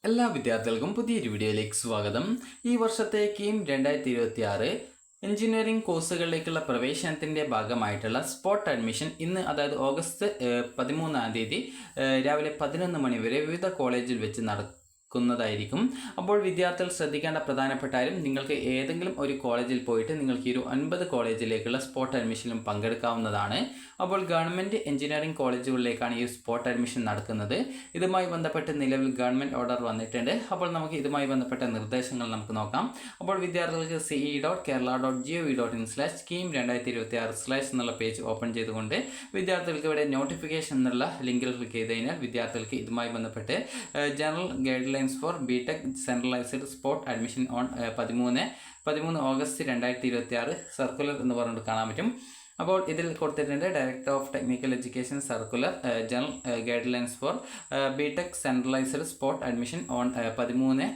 എല്ലാ വിദ്യാർത്ഥികൾക്കും പുതിയൊരു വീഡിയോയിലേക്ക് സ്വാഗതം. ഈ വർഷത്തെ കീം 2026 എഞ്ചിനീയറിംഗ് കോഴ്സുകളിലേക്കുള്ള പ്രവേശനത്തിൻ്റെ ഭാഗമായിട്ടുള്ള സ്പോട്ട് അഡ്മിഷൻ ഇന്ന്, അതായത് ഓഗസ്റ്റ് 13-ാം തീയതി രാവിലെ 11 മണി വരെ വിവിധ കോളേജിൽ വെച്ച് നടക്കുന്നതായിരിക്കും. അപ്പോൾ വിദ്യാർത്ഥികൾ ശ്രദ്ധിക്കേണ്ട പ്രധാനപ്പെട്ട കാര്യം, നിങ്ങൾക്ക് ഏതെങ്കിലും ഒരു കോളേജിൽ പോയിട്ട് നിങ്ങൾക്ക് 9 കോളേജിലേക്കുള്ള സ്പോട്ട് അഡ്മിഷനിലും പങ്കെടുക്കാവുന്നതാണ്. അപ്പോൾ ഗവൺമെൻറ് എഞ്ചിനീയറിംഗ് കോളേജുകളിലേക്കാണ് ഈ സ്പോട്ട് അഡ്മിഷൻ നടക്കുന്നത്. ഇതുമായി ബന്ധപ്പെട്ട് നിലവിൽ ഗവൺമെൻറ് ഓർഡർ വന്നിട്ടുണ്ട്. അപ്പോൾ നമുക്ക് ഇതുമായി ബന്ധപ്പെട്ട നിർദ്ദേശങ്ങൾ നമുക്ക് നോക്കാം. അപ്പോൾ വിദ്യാർത്ഥികൾക്ക് ce.kerala.gov.in/scheme2026/ എന്നുള്ള പേജ് ഓപ്പൺ ചെയ്തുകൊണ്ട് വിദ്യാർത്ഥികൾക്ക് ഇവിടെ നോട്ടിഫിക്കേഷൻ എന്നുള്ള ലിങ്കിൽ ക്ലിക്ക് ചെയ്ത് കഴിഞ്ഞാൽ വിദ്യാർത്ഥികൾക്ക് ഇതുമായി ബന്ധപ്പെട്ട് general guidelines for BTech centralised spot admission on 13 August 2026 circular എന്ന് പറഞ്ഞിട്ട് കാണാൻ പറ്റും. അപ്പോൾ ഇതിൽ കൊടുത്തിട്ടുണ്ട് director of technical education circular general guidelines for BTech centralised spot admission on 13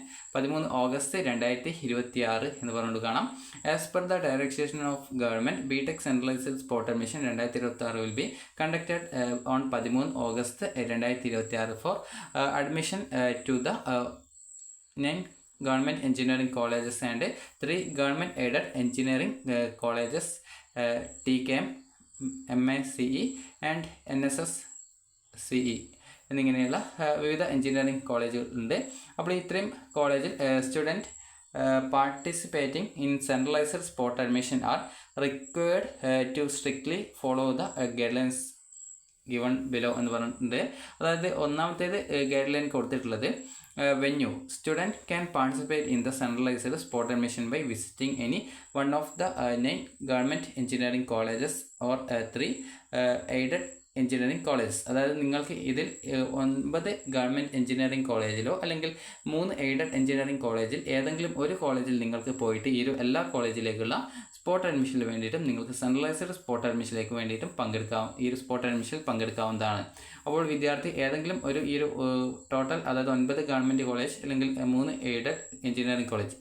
August 2026 എന്ന് പറഞ്ഞുകൊണ്ട് കാണാം. As per the direction of government, BTech centralised spot admission 2026 will be conducted on 13 August 2026 for admission to the 9 government engineering colleges and 3 government aided engineering colleges, TKM, MICE and NSSCE എന്നിങ്ങനെയുള്ള വിവിധ engineering കോളേജുകളുണ്ട്. അപ്പോൾ ഇത്രയും കോളേജിൽ student participating in centralized spot admission are required to strictly follow the guidelines given below എന്ന് പറഞ്ഞിട്ടുണ്ട്. അതായത് ഒന്നാമത്തേത് guide line കൊടുത്തിട്ടുള്ളത്, venue, student can participate in the centralized spot admission by visiting any one of the 9 government engineering colleges or 3 aided engineering colleges. അതായത് നിങ്ങൾക്ക് ഇതിൽ 9 government engineering കോളേജിലോ അല്ലെങ്കിൽ 3 aided engineering കോളേജിൽ ഏതെങ്കിലും ഒരു കോളേജിൽ നിങ്ങൾക്ക് പോയിട്ട് എല്ലാ കോളേജിലേക്കുള്ള സ്പോട്ട് അഡ്മിഷന് വേണ്ടിയിട്ടും നിങ്ങൾക്ക് സെൻട്രലൈസ്ഡ് സ്പോട്ട് അഡ്മിഷനിലേക്ക് വേണ്ടിയിട്ടും സ്പോട്ട് അഡ്മിഷനിൽ പങ്കെടുക്കാവുന്നതാണ്. അപ്പോൾ വിദ്യാർത്ഥി ഏതെങ്കിലും ഒരു ടോട്ടൽ, അതായത് 9 ഗവൺമെൻറ് കോളേജ് അല്ലെങ്കിൽ 3 എയ്ഡഡ് എഞ്ചിനീയറിംഗ് കോളേജ്,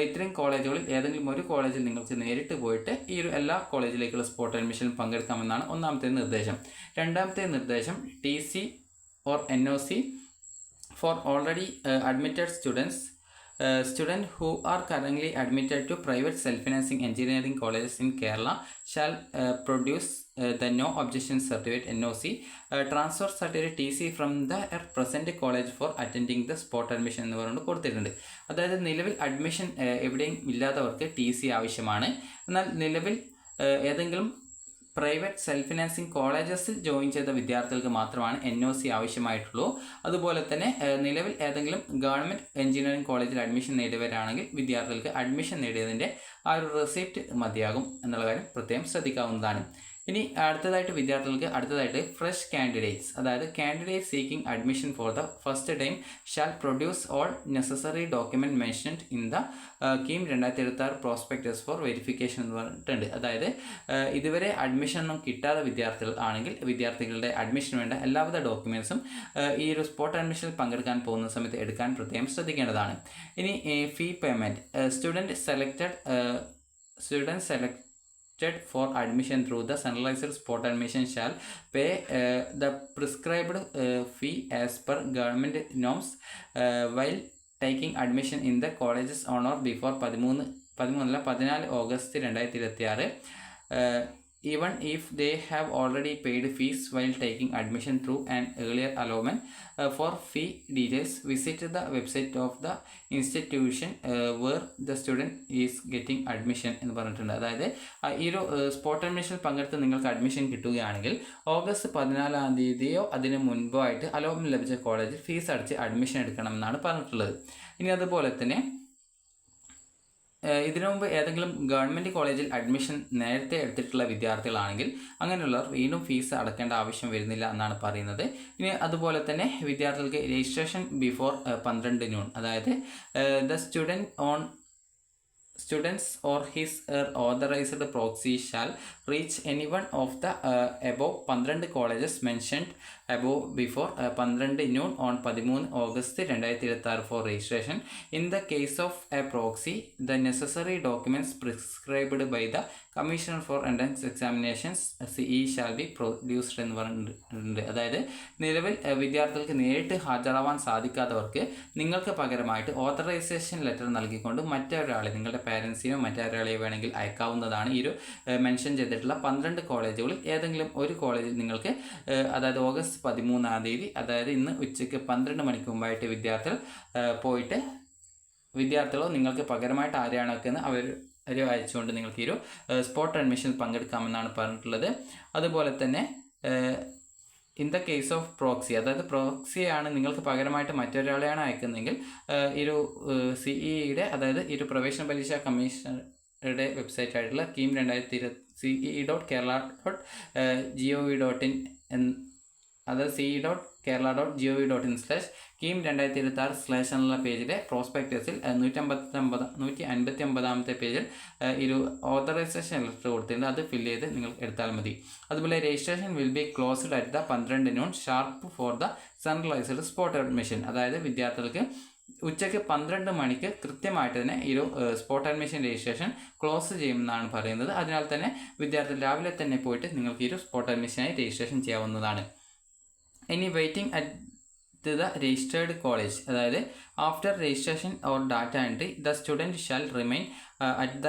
ഇത്രയും കോളേജുകളിൽ ഏതെങ്കിലും ഒരു കോളേജിൽ നിങ്ങൾക്ക് നേരിട്ട് പോയിട്ട് എല്ലാ കോളേജിലേക്കുള്ള സ്പോട്ട് അഡ്മിഷനിൽ പങ്കെടുക്കാമെന്നാണ് ഒന്നാമത്തെ നിർദ്ദേശം. രണ്ടാമത്തെ നിർദ്ദേശം, TC or NOC for already admitted students who are currently admitted to private self-financing engineering colleges in Kerala shall produce the no objection certificate NOC, transfer certificate TC from the present college for attending the spot admission എന്ന് പറഞ്ഞുകൊണ്ട് കൊടുത്തിട്ടുണ്ട്. അതായത് നിലവിൽ admission എവിടെയും ഇല്ലാത്തവർക്ക് TC ആവശ്യമാണ്. എന്നാൽ നിലവിൽ ഏതെങ്കിലും പ്രൈവറ്റ് സെൽഫ് ഫിനാൻസിങ് കോളേജസിൽ ജോയിൻ ചെയ്ത വിദ്യാർത്ഥികൾക്ക് മാത്രമാണ് NOC ആവശ്യമായിട്ടുള്ളൂ. അതുപോലെ തന്നെ നിലവിൽ ഏതെങ്കിലും ഗവൺമെൻറ് എഞ്ചിനീയറിംഗ് കോളേജിൽ അഡ്മിഷൻ നേടിയവരാണെങ്കിൽ വിദ്യാർത്ഥികൾക്ക് അഡ്മിഷൻ നേടിയതിൻ്റെ ആ ഒരു റെസിപ്റ്റ് മതിയാകും എന്നുള്ള കാര്യം പ്രത്യേകം ശ്രദ്ധിക്കാവുന്നതാണ്. ഇനി അടുത്തതായിട്ട് ഫ്രഷ് കാൻഡിഡേറ്റ്സ്, അതായത് candidate seeking admission for the first time shall produce all necessary document mentioned in the KEAM 2026 prospectus four verification എന്ന് പറഞ്ഞിട്ടുണ്ട്. അതായത് ഇതുവരെ അഡ്മിഷനൊന്നും കിട്ടാത്ത വിദ്യാർത്ഥികൾ ആണെങ്കിൽ വിദ്യാർത്ഥികളുടെ അഡ്മിഷന് വേണ്ട എല്ലാവിധ ഡോക്യുമെൻറ്റ്സും ഈ ഒരു സ്പോട്ട് അഡ്മിഷനിൽ പങ്കെടുക്കാൻ പോകുന്ന സമയത്ത് എടുക്കാൻ പ്രത്യേകം ശ്രദ്ധിക്കേണ്ടതാണ്. ഇനി ഫീ payment, student select for admission through the centralized spot admission shall pay the prescribed fee as per government norms while taking admission in the colleges on or before 14 August 2026, even if they have already paid fees while taking admission through an earlier allotment. For fee details, visit the website of the institution where the student is getting admission എന്ന് പറഞ്ഞിട്ടുണ്ട്. അതായത് ഈ ഒരു spot അഡ്മിഷനിൽ പങ്കെടുത്ത് നിങ്ങൾക്ക് admission കിട്ടുകയാണെങ്കിൽ August 14-ാം തീയതിയോ അതിന് മുൻപോ ആയിട്ട് അലോട്ട്മെൻറ്റ് ലഭിച്ച കോളേജിൽ ഫീസ് അടച്ച് അഡ്മിഷൻ എടുക്കണമെന്നാണ് പറഞ്ഞിട്ടുള്ളത്. ഇനി അതുപോലെ തന്നെ ഇതിനു മുമ്പ് ഏതെങ്കിലും ഗവൺമെൻറ് കോളേജിൽ അഡ്മിഷൻ നേരത്തെ എടുത്തിട്ടുള്ള വിദ്യാർത്ഥികളാണെങ്കിൽ അങ്ങനെയുള്ളവർ വീണ്ടും ഫീസ് അടക്കേണ്ട ആവശ്യം വരുന്നില്ല എന്നാണ് പറയുന്നത്. ഇനി അതുപോലെ തന്നെ വിദ്യാർത്ഥികൾക്ക് രജിസ്ട്രേഷൻ ബിഫോർ 12 noon, അതായത് the students or his authorized proxy shall reach any one of the above 12 colleges mentioned above before 12 noon on 13 August 2026 for registration. In the case of a proxy, the necessary documents prescribed by the Commissioner for Entrance Examinations CE shall be produced എന്ന് പറഞ്ഞിട്ടുണ്ട്. അതായത് നിലവിൽ വിദ്യാർത്ഥികൾക്ക് നേരിട്ട് ഹാജരാവാൻ സാധിക്കാത്തവർക്ക് നിങ്ങൾക്ക് പകരമായിട്ട് authorisation letter നൽകിക്കൊണ്ട് മറ്റൊരാളെ, നിങ്ങളുടെ പാരൻസിനോ മറ്റൊരാളെയോ വേണമെങ്കിൽ അയക്കാവുന്നതാണ്. ഈ ഒരു മെൻഷൻ ചെയ്തിട്ടുള്ള 12 കോളേജുകളിൽ ഏതെങ്കിലും ഒരു കോളേജിൽ നിങ്ങൾക്ക് അതായത് ഓഗസ്റ്റ് 13-ാം തീയതി, അതായത് ഇന്ന് ഉച്ചയ്ക്ക് 12 മണിക്ക് മുമ്പായിട്ട് വിദ്യാർത്ഥികളോ നിങ്ങൾക്ക് പകരമായിട്ട് ആരെയാണ് വെക്കുന്നത് അവർ അയച്ചുകൊണ്ട് നിങ്ങൾക്ക് ഈ ഒരു സ്പോട്ട് അഡ്മിഷനിൽ പങ്കെടുക്കാമെന്നാണ് പറഞ്ഞിട്ടുള്ളത്. അതുപോലെ തന്നെ in the case of proxy, അതായത് പ്രോക്സിയാണ് നിങ്ങൾക്ക് പകരമായിട്ട് മറ്റൊരാളെയാണ് അയക്കുന്നതെങ്കിൽ ഈ ഒരു CEയുടെ അതായത് ഈ ഒരു പ്രവേശന പരീക്ഷാ കമ്മീഷണറുടെ വെബ്സൈറ്റ് ആയിട്ടുള്ള കീം 2026.ce.kerala.gov.in അതായത് ce.kerala.gov.in/കീം 2026/ എന്നുള്ള പേജിലെ പ്രോസ്പെക്ടസിൽ 159 പേജിൽ ഒരു ഓതറൈസേഷൻ ലെറ്റർ കൊടുത്തിട്ടുണ്ട്. അത് ഫില്ല് ചെയ്ത് നിങ്ങൾ എടുത്താൽ മതി. അതുപോലെ registration will be closed at the 12 noon sharp for the centralised spot admission. അതായത് വിദ്യാർത്ഥികൾക്ക് ഉച്ചയ്ക്ക് 12 മണിക്ക് കൃത്യമായിട്ട് തന്നെ ഈ ഒരു സ്പോട്ട് അഡ്മിഷൻ രജിസ്ട്രേഷൻ ക്ലോസ് ചെയ്യുമെന്നാണ് പറയുന്നത്. അതിനാൽ തന്നെ വിദ്യാർത്ഥികൾ രാവിലെ തന്നെ പോയിട്ട് നിങ്ങൾക്ക് ഈ ഒരു സ്പോട്ട് അഡ്മിഷനായി രജിസ്ട്രേഷൻ ചെയ്യാവുന്നതാണ്. ഇനി waiting at the registered college, അതായത് after registration or data entry the student shall remain at the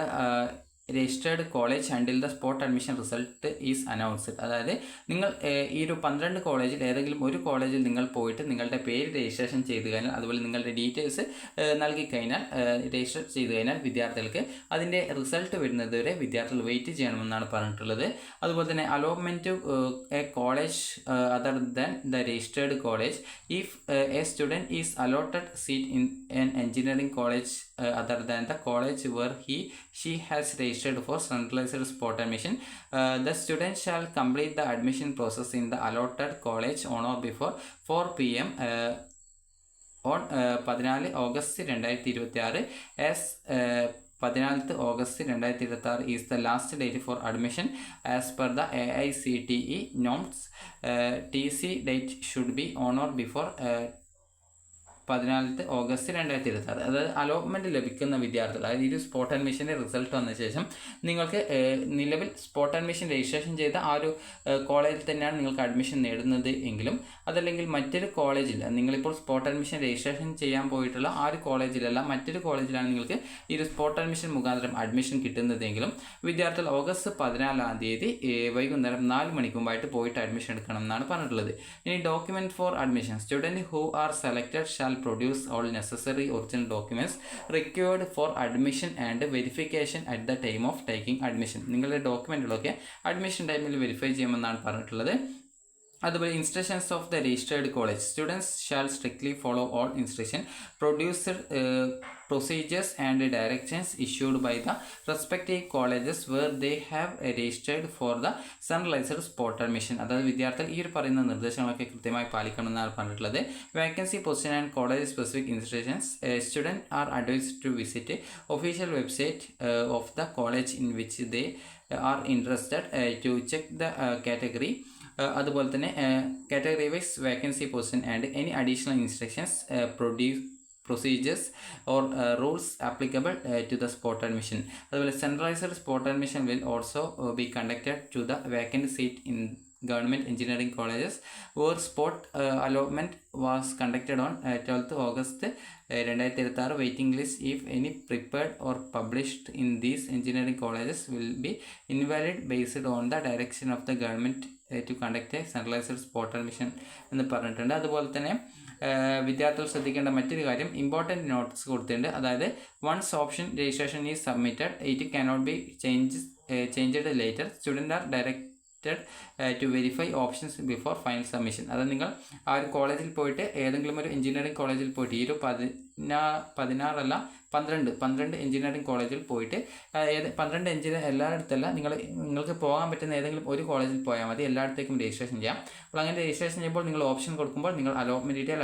registered college until the spot admission result is announced. അതായത് നിങ്ങൾ ഈ ഒരു 12 കോളേജിൽ ഏതെങ്കിലും ഒരു കോളേജിൽ നിങ്ങൾ പോയിട്ട് നിങ്ങളുടെ പേര് രജിസ്ട്രേഷൻ ചെയ്ത് കഴിഞ്ഞാൽ, അതുപോലെ നിങ്ങളുടെ ഡീറ്റെയിൽസ് നൽകിക്കഴിഞ്ഞാൽ, രജിസ്റ്റർ ചെയ്ത് കഴിഞ്ഞാൽ വിദ്യാർത്ഥികൾക്ക് അതിൻ്റെ റിസൾട്ട് വരുന്നത് വരെ വിദ്യാർത്ഥികൾ വെയിറ്റ് ചെയ്യണമെന്നാണ് പറഞ്ഞിട്ടുള്ളത്. അതുപോലെ തന്നെ allotment A college other than the registered college if A student is allotted seat in an engineering college other than the college where she has registered for centralized spot admission, the student shall complete the admission process in the allotted college on or before 4 p.m. on 14 August 2026 as 14th August 2026 is the last date for admission as per the AICTE norms. TC date should be on or before 14th August 2026. അതായത് allotment ലഭിക്കുന്ന വിദ്യാർത്ഥികൾ, അതായത് ഈ ഒരു spot അഡ്മിഷൻ്റെ result വന്ന ശേഷം നിങ്ങൾക്ക് നിലവിൽ സ്പോട്ട് അഡ്മിഷൻ രജിസ്ട്രേഷൻ ചെയ്ത ആ ഒരു കോളേജിൽ തന്നെയാണ് നിങ്ങൾക്ക് അഡ്മിഷൻ നേടുന്നത് എങ്കിലും, അതല്ലെങ്കിൽ മറ്റൊരു കോളേജിൽ നിങ്ങളിപ്പോൾ സ്പോട്ട് അഡ്മിഷൻ രജിസ്ട്രേഷൻ ചെയ്യാൻ പോയിട്ടുള്ള ആ ഒരു കോളേജിലല്ല മറ്റൊരു കോളേജിലാണ് നിങ്ങൾക്ക് ഈ ഒരു സ്പോട്ട് അഡ്മിഷൻ മുഖാന്തരം അഡ്മിഷൻ കിട്ടുന്നതെങ്കിലും വിദ്യാർത്ഥികൾ ഓഗസ്റ്റ് 14-ാം തീയതി വൈകുന്നേരം 4 മണിക്ക് മുമ്പായിട്ട് പോയിട്ട് അഡ്മിഷൻ എടുക്കണം എന്നാണ് പറഞ്ഞിട്ടുള്ളത്. ഇനി document for admission, student who are selected shall produce all necessary original documents required for admission and verification at the time of taking admission. നിങ്ങളുടെ ഡോക്യുമെൻറ്റുകളൊക്കെ അഡ്മിഷൻ ടൈമിൽ വെരിഫൈ ചെയ്യുമെന്നാണ് പറഞ്ഞിട്ടുള്ളത്. അതുപോലെ instructions of the registered college, students shall strictly follow all instruction producer procedures and directions issued by the respective colleges where they have registered for the centralized spot admission. അതായത് വിദ്യാർത്ഥികൾ ഈ ഒരു പറയുന്ന നിർദ്ദേശങ്ങളൊക്കെ കൃത്യമായി പാലിക്കണം എന്നാണ് പറഞ്ഞിട്ടുള്ളത്. Vacancy position and college specific instructions, student are advised to visit official website of the college in which they are interested to check the category. അതുപോലെ തന്നെ category wise vacancy position and any additional instructions procedures or rules applicable to the spot admission. അതുപോലെ centralized spot admission will also be conducted to the vacant seat in government engineering colleges where spot allotment was conducted on 12th August 2026. Waiting list if any prepared or published in these engineering colleges will be invalid based on the direction of the government to conduct a centralized spot admission എന്ന് പറഞ്ഞിട്ടുണ്ട്. അതുപോലെ തന്നെ വിദ്യാർത്ഥികൾ ശ്രദ്ധിക്കേണ്ട മറ്റൊരു കാര്യം, important notes കൊടുത്തിട്ടുണ്ട്. അതായത് once option registration is submitted it cannot be changed later. Students are directed to verify options before final submission. അതായത് നിങ്ങൾ ആ ഒരു കോളേജിൽ പോയിട്ട് ഏതെങ്കിലും ഒരു എഞ്ചിനീയറിംഗ് കോളേജിൽ പോയിട്ട് ഈ ഒരു 12 എഞ്ചിനീയറിംഗ് കോളേജിൽ പോയിട്ട് 12 എഞ്ചിനീയർ എല്ലായിടത്തല്ല, നിങ്ങൾക്ക് പോകാൻ പറ്റുന്ന ഏതെങ്കിലും ഒരു കോളേജിൽ പോയാൽ മതി, എല്ലായിടത്തേക്കും രജിസ്ട്രേഷൻ ചെയ്യാം. അപ്പോൾ അങ്ങനെ രജിസ്ട്രേഷൻ ചെയ്യുമ്പോൾ നിങ്ങൾ ഓപ്ഷൻ കൊടുക്കുമ്പോൾ നിങ്ങൾ അലോട്ട്മെൻറ്റ് ഡീറ്റെയിൽ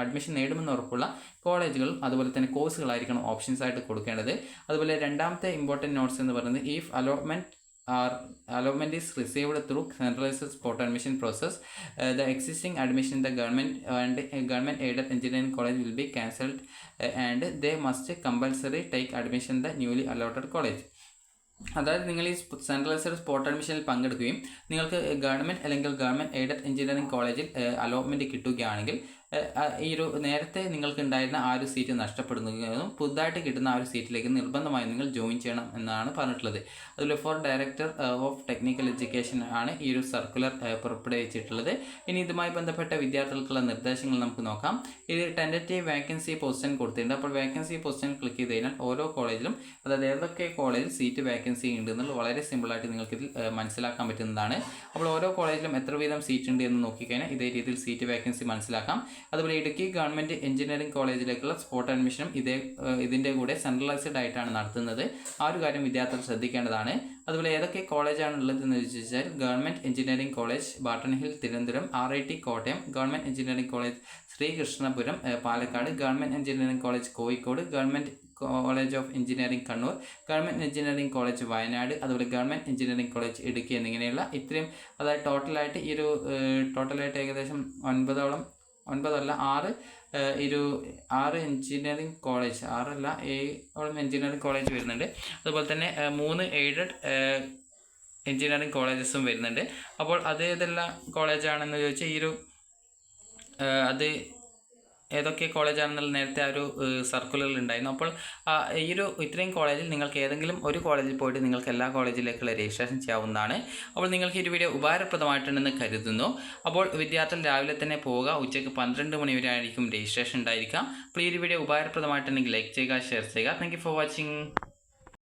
അഡ്മിഷൻ നേടുമെന്ന് ഉറപ്പുള്ള കോളേജുകൾ അതുപോലെ തന്നെ കോഴ്സുകളായിരിക്കണം ഓപ്ഷൻസ് ആയിട്ട് കൊടുക്കേണ്ടത്. അതുപോലെ രണ്ടാമത്തെ ഇമ്പോർട്ടൻറ്റ് നോട്ട്സ് എന്ന് പറയുന്നത്, if allotment allotment is received through centralized spot admission process. The existing admission in the government and government aided engineering college will be cancelled, and they must compulsory take admission in the newly allotted college. അതായത് നിങ്ങൾ ഈ centralised spot അഡ്മിഷനിൽ പങ്കെടുക്കുകയും നിങ്ങൾക്ക് government അല്ലെങ്കിൽ government aided engineering കോളേജിൽ allotment കിട്ടുകയാണെങ്കിൽ ഈ ഒരു നേരത്തെ നിങ്ങൾക്ക് ഉണ്ടായിരുന്ന ആ ഒരു സീറ്റ് നഷ്ടപ്പെടുന്നതും പുതുതായിട്ട് കിട്ടുന്ന ആ ഒരു സീറ്റിലേക്ക് നിർബന്ധമായും നിങ്ങൾ ജോയിൻ ചെയ്യണം എന്നാണ് പറഞ്ഞിട്ടുള്ളത്. അതുപോലെ for director of technical education ആണ് ഈ ഒരു സർക്കുലർ പുറപ്പെടുവിച്ചിട്ടുള്ളത്. ഇനി ഇതുമായി ബന്ധപ്പെട്ട വിദ്യാർത്ഥികൾക്കുള്ള നിർദ്ദേശങ്ങൾ നമുക്ക് നോക്കാം. ഇത് ടെൻറ്റേറ്റീവ് വേക്കൻസി പൊസിഷൻ കൊടുത്തിട്ടുണ്ട്. അപ്പോൾ വേക്കൻസി പൊസിഷൻ ക്ലിക്ക് ചെയ്ത് കഴിഞ്ഞാൽ ഓരോ കോളേജിലും, അതായത് ഏതൊക്കെ കോളേജിൽ സീറ്റ് വേക്കൻസി ഉണ്ട് എന്നുള്ളത് വളരെ സിമ്പിളായിട്ട് നിങ്ങൾക്കിതിൽ മനസ്സിലാക്കാൻ പറ്റുന്നതാണ്. അപ്പോൾ ഓരോ കോളേജിലും എത്ര വീതം സീറ്റ് ഉണ്ട് എന്ന് നോക്കിക്കഴിഞ്ഞാൽ ഇതേ രീതിയിൽ സീറ്റ് വേക്കൻസി മനസ്സിലാക്കാം. അതുപോലെ ഇടുക്കി ഗവൺമെൻറ് എഞ്ചിനീയറിംഗ് കോളേജിലേക്കുള്ള സ്പോട്ട് അഡ്മിഷനും ഇതിൻ്റെ കൂടെ സെൻട്രലൈസ്ഡ് ആയിട്ടാണ് നടത്തുന്നത്. ആ ഒരു കാര്യം വിദ്യാർത്ഥികൾ ശ്രദ്ധിക്കേണ്ടതാണ്. അതുപോലെ ഏതൊക്കെ കോളേജാണ് ഉള്ളതെന്ന് ചോദിച്ചാൽ government engineering college Barton hill Thiruvananthapuram, RIT Kottayam, government engineering college Sreekrishnapuram Palakkad, government engineering college Kozhikode, government college of engineering Kannur, government engineering college Wayanad, അതുപോലെ ഗവൺമെൻറ് എഞ്ചിനീയറിംഗ് കോളേജ് ഇടുക്കി എന്നിങ്ങനെയുള്ള ഇത്രയും, അതായത് ടോട്ടലായിട്ട് ഈ ഒരു ടോട്ടലായിട്ട് ഏകദേശം 6 എഞ്ചിനീയറിംഗ് കോളേജ്, 7 എഞ്ചിനീയറിംഗ് കോളേജ് വരുന്നുണ്ട്. അതുപോലെ തന്നെ 3 എയ്ഡഡ് എഞ്ചിനീയറിംഗ് കോളേജസും വരുന്നുണ്ട്. അപ്പോൾ അതേതെല്ലാം കോളേജാണെന്ന് ചോദിച്ചാൽ അത് ഏതൊക്കെ കോളേജാണെന്നുള്ള നേരത്തെ ആ ഒരു സർക്കുലറിൽ ഉണ്ടായിരുന്നു. അപ്പോൾ ഇത്രയും കോളേജിൽ നിങ്ങൾക്ക് ഏതെങ്കിലും ഒരു കോളേജിൽ പോയിട്ട് നിങ്ങൾക്ക് എല്ലാ കോളേജിലേക്കുള്ള രജിസ്ട്രേഷൻ ചെയ്യാവുന്നതാണ്. അപ്പോൾ നിങ്ങൾക്ക് ഈ വീഡിയോ ഉപകാരപ്രദമായിട്ടുണ്ടെന്ന് കരുതുന്നു. അപ്പോൾ വിദ്യാർത്ഥികൾ രാവിലെ തന്നെ പോവുക. ഉച്ചയ്ക്ക് 12 മണി വരെ ആയിരിക്കും രജിസ്ട്രേഷൻ ഉണ്ടായിരിക്കാം. അപ്പോൾ ഈ ഒരു വീഡിയോ ഉപകാരപ്രദമായിട്ടുണ്ടെങ്കിൽ ലൈക്ക് ചെയ്യുക, ഷെയർ ചെയ്യുക. Thank you for watching.